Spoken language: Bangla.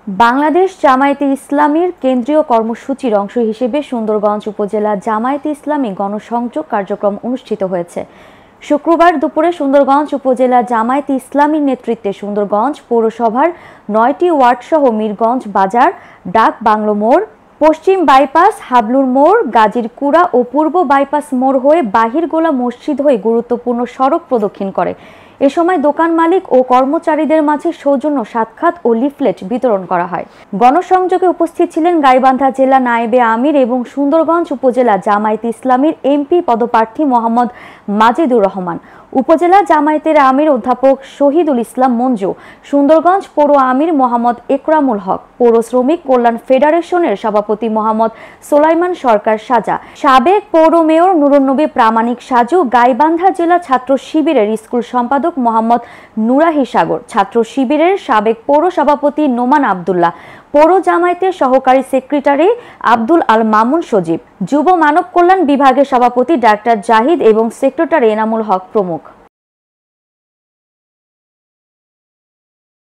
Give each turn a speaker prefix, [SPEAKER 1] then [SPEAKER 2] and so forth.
[SPEAKER 1] বাংলাদেশ জামায়াতে ইসলামীর কেন্দ্রীয় কর্মসূচির অংশ হিসেবে সুন্দরগঞ্জ উপজেলা জামায়াতে ইসলামী গণসংযোগ কার্যক্রম অনুষ্ঠিত হয়েছে। শুক্রবার দুপুরে সুন্দরগঞ্জ উপজেলা জামায়াতে ইসলামীর নেতৃত্বে সুন্দরগঞ্জ পৌরসভার ৯টি ওয়ার্ডসহ মিরগঞ্জ বাজার, ডাক বাংলো মোড়, পশ্চিম বাইপাস, হাবলুর মোড়, গাজীর কুড়া ও পূর্ব বাইপাস মোড় হয়ে বাহিরগোলা মসজিদ হয়ে গুরুত্বপূর্ণ সড়ক প্রদক্ষিণ করে। এ সময় দোকান মালিক ও কর্মচারীদের মাঝে সৌজন্য সাক্ষাৎ ও লিফলেট বিতরণ করা হয়। গণসংযোগে উপস্থিত ছিলেন গাইবান্ধা জেলা নায়েবে আমির এবং সুন্দরগঞ্জ উপজেলা জামায়াতে ইসলামীর এমপি পদপ্রার্থী মোহাম্মদ মাজিদুর রহমান, উপজেলা জামায়াতের আমির অধ্যাপক শহীদুল ইসলাম মঞ্জু, সুন্দরগঞ্জ পৌর আমির মোহাম্মদ একরামুল হক, পৌর শ্রমিক কল্যাণ ফেডারেশনের সভাপতি মোহাম্মদ সোলাইমান সরকার সাজা, সাবেক পৌর মেয়র নুরুন্নবী প্রামাণিক সাজু, গাইবান্ধা জেলা ছাত্র শিবিরের স্কুল সম্পাদক মোহাম্মদ নুরাহি সাগর, ছাত্র শিবিরের সাবেক পৌর সভাপতি নোমান আবদুল্লাহ, পৌর জামায়াতের সহকারী সেক্রেটারি আব্দুল আল মামুন সজীব, যুব মানব কল্যাণ বিভাগের সভাপতি ডাক্তার জাহিদ এবং সেক্রেটারি এনামুল হক প্রমুখ।